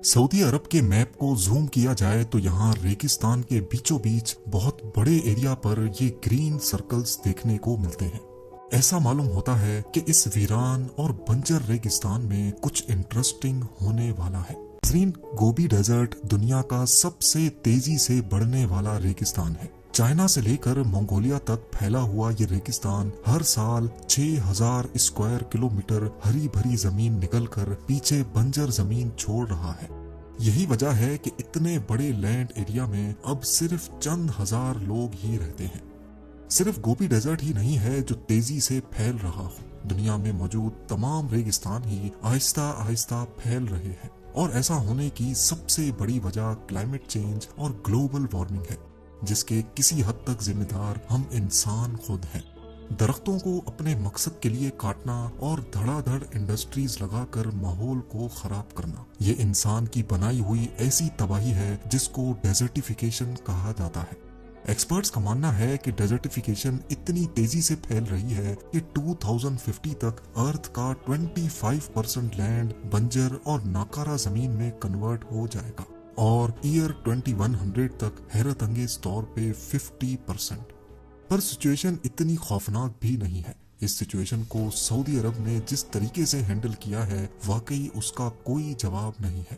Saudi अरब के map को zoom किया जाए तो यहाँ रेगिस्तान के बीचों बीच बहुत बड़े एरिया पर ये ग्रीन सर्कल्स देखने को मिलते हैं। ऐसा मालूम होता है कि इस वीरान और बंजर रेगिस्तान में कुछ इंटरेस्टिंग होने वाला है। गोबी डेजर्ट दुनिया का सबसे तेजी से बढ़ने वाला रेगिस्तान है। चाइना से लेकर मंगोलिया तक फैला हुआ ये रेगिस्तान हर साल 6000 स्क्वायर किलोमीटर हरी भरी जमीन निकलकर पीछे बंजर जमीन छोड़ रहा है। यही वजह है कि इतने बड़े लैंड एरिया में अब सिर्फ चंद हजार लोग ही रहते हैं। सिर्फ गोबी डेजर्ट ही नहीं है जो तेजी से फैल रहा हो, दुनिया में मौजूद तमाम रेगिस्तान ही आहिस्ता आहिस्ता फैल रहे हैं। और ऐसा होने की सबसे बड़ी वजह क्लाइमेट चेंज और ग्लोबल वार्मिंग है, जिसके किसी हद तक जिम्मेदार हम इंसान खुद हैं। दरख्तों को अपने मकसद के लिए काटना और धड़ाधड़ इंडस्ट्रीज लगाकर माहौल को खराब करना, ये इंसान की बनाई हुई ऐसी तबाही है जिसको डेजर्टिफिकेशन कहा जाता है। एक्सपर्ट्स का मानना है कि डेजर्टिफिकेशन इतनी तेजी से फैल रही है कि 2050 तक अर्थ का 25% लैंड बंजर और नाकारा जमीन में कन्वर्ट हो जाएगा और ईयर 2100 तक हैरत अंगेज तौर पे 50%। पर सिचुएशन इतनी खौफनाक भी नहीं है। इस सिचुएशन को सऊदी अरब ने जिस तरीके से हैंडल किया है, वाकई उसका कोई जवाब नहीं है।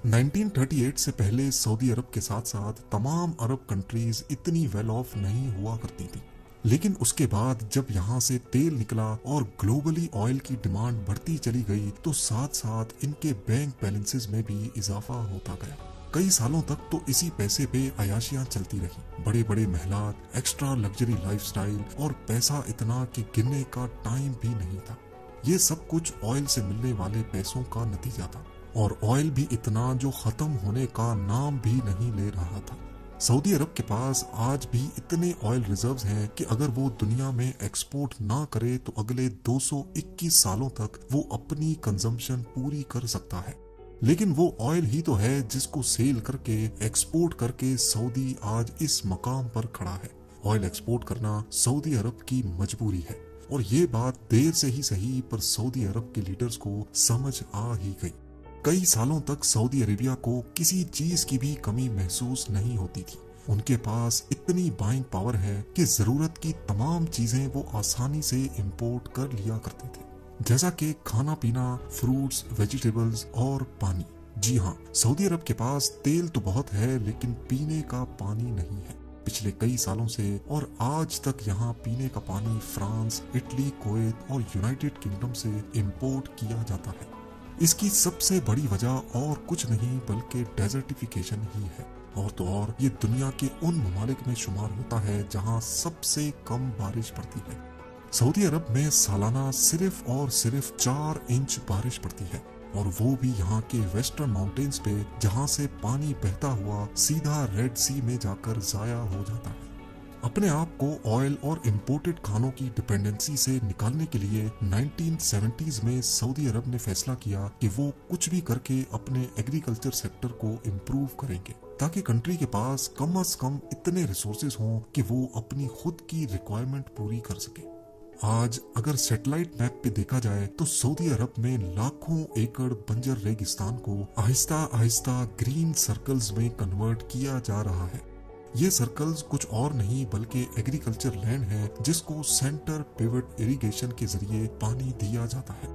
1938 से पहले सऊदी अरब के साथ साथ तमाम अरब कंट्रीज इतनी वेल ऑफ नहीं हुआ करती थी, लेकिन उसके बाद जब यहाँ से तेल निकला और ग्लोबली ऑयल की डिमांड बढ़ती चली गई तो साथ साथ इनके बैंक बैलेंसेस में भी इजाफा होता गया। कई सालों तक तो इसी पैसे पे अयाशियां चलती रही। बड़े बड़े महलात, एक्स्ट्रा लग्जरी लाइफस्टाइल और पैसा इतना कि गिनने का टाइम भी नहीं था। ये सब कुछ ऑयल से मिलने वाले पैसों का नतीजा था, और ऑयल भी इतना जो खत्म होने का नाम भी नहीं ले रहा था। सऊदी अरब के पास आज भी इतने ऑयल रिजर्व्स हैं कि अगर वो दुनिया में एक्सपोर्ट ना करे तो अगले 221 सालों तक वो अपनी कंजम्पशन पूरी कर सकता है। लेकिन वो ऑयल ही तो है जिसको सेल करके, एक्सपोर्ट करके सऊदी आज इस मकाम पर खड़ा है। ऑयल एक्सपोर्ट करना सऊदी अरब की मजबूरी है, और ये बात देर से ही सही पर सऊदी अरब के लीडर्स को समझ आ ही गई। कई सालों तक सऊदी अरेबिया को किसी चीज की भी कमी महसूस नहीं होती थी। उनके पास इतनी बाइंग पावर है कि जरूरत की तमाम चीजें वो आसानी से इंपोर्ट कर लिया करते थे, जैसा कि खाना पीना, फ्रूट्स, वेजिटेबल्स और पानी। जी हाँ, सऊदी अरब के पास तेल तो बहुत है लेकिन पीने का पानी नहीं है। पिछले कई सालों से और आज तक यहाँ पीने का पानी फ्रांस, इटली, कुवैत और यूनाइटेड किंगडम से इंपोर्ट किया जाता है। इसकी सबसे बड़ी वजह और कुछ नहीं बल्कि डेजर्टिफिकेशन ही है, और तो और ये दुनिया के उन ममालिक में शुमार होता है जहाँ सबसे कम बारिश पड़ती है। सऊदी अरब में सालाना सिर्फ और सिर्फ 4 इंच बारिश पड़ती है, और वो भी यहाँ के वेस्टर्न माउंटेन्स पे, जहाँ से पानी बहता हुआ सीधा रेड सी में जाकर जाया हो जाता है। अपने आप को ऑयल और इंपोर्टेड खानों की डिपेंडेंसी से निकालने के लिए 1970s में सऊदी अरब ने फैसला किया कि वो कुछ भी करके अपने एग्रीकल्चर सेक्टर को इम्प्रूव करेंगे, ताकि कंट्री के पास कम से कम इतने रिसोर्सेज हों कि वो अपनी खुद की रिक्वायरमेंट पूरी कर सके। आज अगर सैटेलाइट मैप पे देखा जाए तो सऊदी अरब में लाखों एकड़ बंजर रेगिस्तान को आहिस्ता आहिस्ता ग्रीन सर्कल्स में कन्वर्ट किया जा रहा है। ये सर्कल्स कुछ और नहीं बल्कि एग्रीकल्चर लैंड है जिसको सेंटर पिवट इरिगेशन के जरिए पानी दिया जाता है।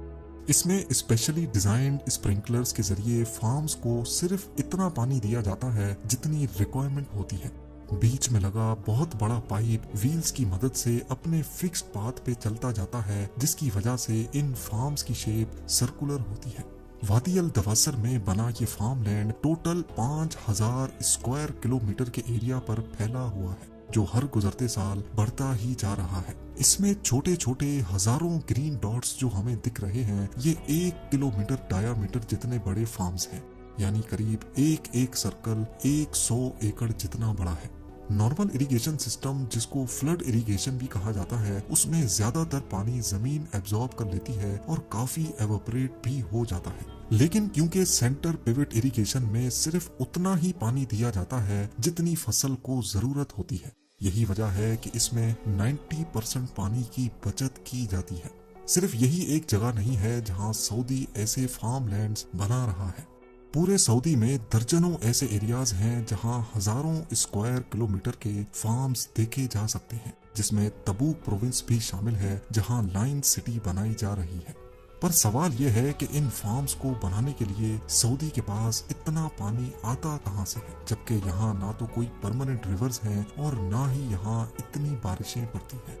इसमें स्पेशली डिजाइन्ड स्प्रिंकलर्स के जरिए फार्म्स को सिर्फ इतना पानी दिया जाता है जितनी रिक्वायरमेंट होती है। बीच में लगा बहुत बड़ा पाइप व्हील्स की मदद से अपने फिक्स्ड पाथ पे चलता जाता है, जिसकी वजह से इन फार्म्स की शेप सर्कुलर होती है। वादी अल दवासर में बना ये farm land total 5000 square kilometre के एरिया पर फैला हुआ है, जो हर गुजरते साल बढ़ता ही जा रहा है। इसमें छोटे छोटे हजारों ग्रीन डॉट्स जो हमें दिख रहे हैं, ये 1 किलोमीटर डायामीटर जितने बड़े फार्म्स हैं, यानी करीब एक सर्कल 100 एकड़ जितना बड़ा है। नॉर्मल इरिगेशन सिस्टम, जिसको फ्लड इरिगेशन भी कहा जाता है, उसमें ज्यादातर पानी जमीन एब्जॉर्ब कर लेती है और काफी एवोपरेट भी हो जाता है। लेकिन क्योंकि सेंटर पिवट इरिगेशन में सिर्फ उतना ही पानी दिया जाता है जितनी फसल को जरूरत होती है, यही वजह है कि इसमें 90% पानी की बचत की जाती है। सिर्फ यही एक जगह नहीं है जहां सऊदी ऐसे फार्म लैंड्स बना रहा है। پورے سعودی میں درجنوں ایسے ایریاز ہیں جہاں ہزاروں اسکوائر کلومیٹر کے فارمز دیکھے جا سکتے ہیں، جس میں تبوک پروونس بھی شامل ہے جہاں لائن سٹی بنائی جا رہی ہے۔ پر سوال یہ ہے کہ ان فارمز کو بنانے کے لیے سعودی کے پاس اتنا پانی آتا کہاں سے ہے، جبکہ یہاں نہ تو کوئی پرماننٹ ریورز ہیں اور نہ ہی یہاں اتنی بارشیں پڑتی ہیں۔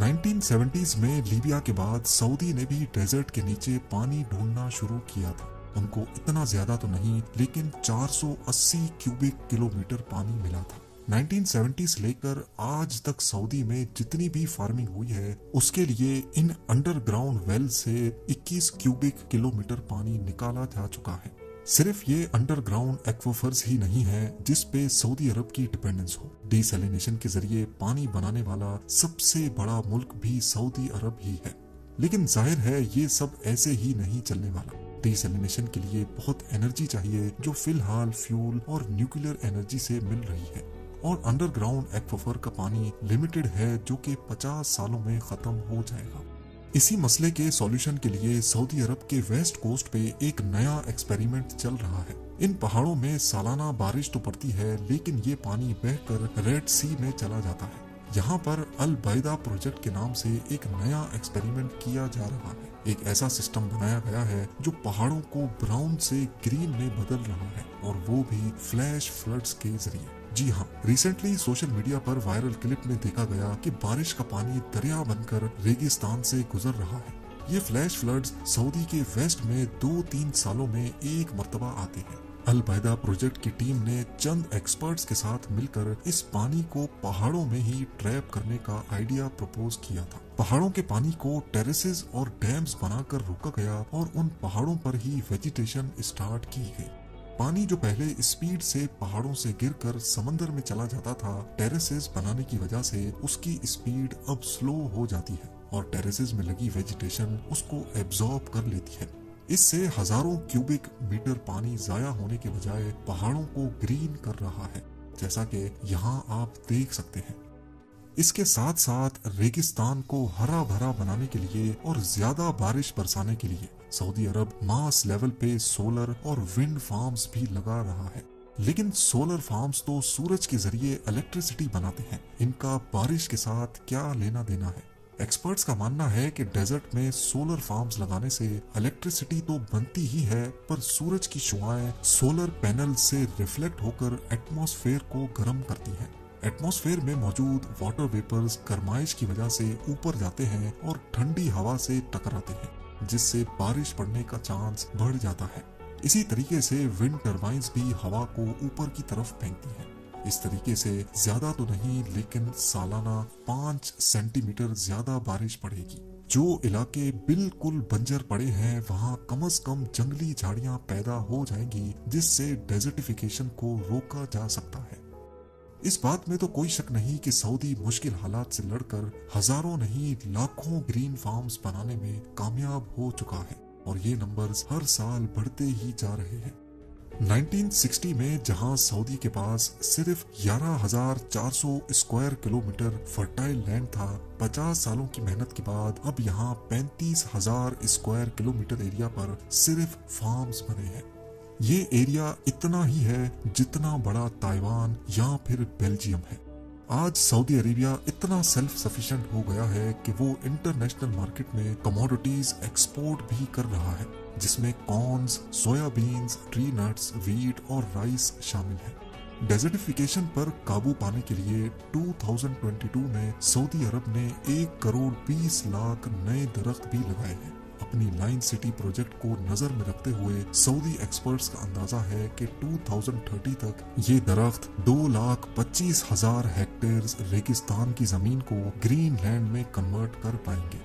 1970s میں لیبیا کے بعد سعودی نے بھی ڈیزرٹ کے نیچے پانی ڈھونڈنا شروع کیا تھا۔ ان کو اتنا زیادہ تو نہیں، لیکن 480 کیوبک کلومیٹر پانی ملا تھا۔ 1970 سے لے کر آج تک سعودی میں جتنی بھی فارمنگ ہوئی ہے اس کے لیے ان انڈر گراؤنڈ ویل سے 21 کیوبک کلومیٹر پانی نکالا جا چکا ہے۔ صرف یہ انڈر گراؤنڈ ایکویفرز ہی نہیں ہے جس پہ سعودی عرب کی ڈیپینڈنس ہو۔ ڈی سیلینیشن کے ذریعے پانی بنانے والا سب سے بڑا ملک بھی سعودی عرب ہی ہے، لیکن ظاہر ہے یہ سب ایسے ہی نہیں چلنے والا۔ ڈی سیلینیشن کے لیے بہت انرجی چاہیے جو فی الحال فیول اور نیوکلیر انرجی سے مل رہی ہے، اور انڈر گراؤنڈ ایکویفر کا پانی لمیٹڈ ہے جو کہ 50 سالوں میں ختم ہو جائے گا۔ اسی مسئلے کے سولوشن کے لیے سعودی عرب کے ویسٹ کوسٹ پہ ایک نیا ایکسپیریمنٹ چل رہا ہے۔ ان پہاڑوں میں سالانہ بارش تو پڑتی ہے، لیکن یہ پانی بہہ کر ریڈ سی میں چلا جاتا ہے۔ یہاں پر البیدہ پروجیکٹ کے نام سے ایک نیا ایکسپیریمنٹ کیا جا رہا ہے۔ ایک ایسا سسٹم بنایا گیا ہے جو پہاڑوں کو براؤن سے گرین میں بدل رہا ہے، اور وہ بھی فلیش فلڈز کے ذریعے۔ جی ہاں، ریسنٹلی سوشل میڈیا پر وائرل کلپ میں دیکھا گیا کہ بارش کا پانی دریا بن کر ریگستان سے گزر رہا ہے۔ یہ فلیش فلڈز سعودی کے ویسٹ میں 2-3 سالوں میں ایک مرتبہ آتے ہیں۔ البیدہ پروجیکٹ کی ٹیم نے چند ایکسپرٹس کے ساتھ مل کر اس پانی کو پہاڑوں میں ہی ٹریپ کرنے کا آئیڈیا پروپوز کیا تھا۔ پہاڑوں کے پانی کو ٹیریسز اور ڈیمز بنا کر روکا گیا اور ان پہاڑوں پر ہی ویجیٹیشن اسٹارٹ کی گئی۔ پانی جو پہلے اسپیڈ سے پہاڑوں سے گر کر سمندر میں چلا جاتا تھا، ٹیریسز بنانے کی وجہ سے اس کی اسپیڈ اب سلو ہو جاتی ہے اور ٹیریسز میں لگی ویجیٹیشن اس کو ایبزارب کر لیتی ہے۔ اس سے ہزاروں کیوبک میٹر پانی ضائع ہونے کے بجائے پہاڑوں کو گرین کر رہا ہے، جیسا کہ یہاں آپ دیکھ سکتے ہیں۔ اس کے ساتھ ساتھ ریگستان کو ہرا بھرا بنانے کے لیے اور زیادہ بارش برسانے کے لیے سعودی عرب ماس لیول پہ سولر اور ونڈ فارمز بھی لگا رہا ہے۔ لیکن سولر فارمز تو سورج کے ذریعے الیکٹریسٹی بناتے ہیں، ان کا بارش کے ساتھ کیا لینا دینا ہے؟ ایکسپرٹس کا ماننا ہے کہ ڈیزرٹ میں سولر فارمز لگانے سے الیکٹریسٹی تو بنتی ہی ہے، پر سورج کی شعاعیں سولر پینل سے ریفلیکٹ ہو کر ایٹماسفیئر کو گرم کرتی ہیں۔ ایٹماسفیئر میں موجود واٹر ویپرز گرمائش کی وجہ سے اوپر جاتے ہیں اور ٹھنڈی ہوا سے ٹکراتے ہیں، جس سے بارش پڑنے کا چانس بڑھ جاتا ہے۔ اسی طریقے سے ونڈ ٹربائنز بھی ہوا کو اوپر کی طرف پھینکتی ہیں۔ اس طریقے سے زیادہ تو نہیں، لیکن سالانہ 5 سینٹی میٹر زیادہ بارش پڑے گی۔ جو علاقے بالکل بنجر پڑے ہیں وہاں کم از کم جنگلی جھاڑیاں پیدا ہو جائیں گی، جس سے ڈیزرٹیفیکیشن کو روکا جا سکتا ہے۔ اس بات میں تو کوئی شک نہیں کہ سعودی مشکل حالات سے لڑ کر ہزاروں نہیں لاکھوں گرین فارمز بنانے میں کامیاب ہو چکا ہے، اور یہ نمبرز ہر سال بڑھتے ہی جا رہے ہیں۔ 1960 میں جہاں سعودی کے پاس صرف 11,400 اسکوائر کلومیٹر فرٹائل لینڈ تھا، 50 سالوں کی محنت کے بعد اب یہاں 35,000 اسکوائر کلومیٹر ایریا پر صرف فارمز بنے ہیں۔ یہ ایریا اتنا ہی ہے جتنا بڑا تائیوان یا پھر بیلجیم ہے۔ آج سعودی عربیہ اتنا سیلف سفیشینٹ ہو گیا ہے کہ وہ انٹرنیشنل مارکیٹ میں کموڈیٹیز ایکسپورٹ بھی کر رہا ہے، جس میں کارنز، سویا بینز، ٹری نٹس، ویٹ اور رائس شامل ہیں۔ ڈیزرٹیفیکیشن پر قابو پانے کے لیے 2022 میں سعودی عرب نے 1,20,00,000 نئے درخت بھی لگائے ہیں۔ اپنی لائن سٹی پروجیکٹ کو نظر میں رکھتے ہوئے سعودی ایکسپرٹس کا اندازہ ہے کہ 2030 تک یہ درخت 2,25,000 ہیکٹیئر ریگستان کی زمین کو گرین لینڈ میں کنورٹ کر پائیں گے۔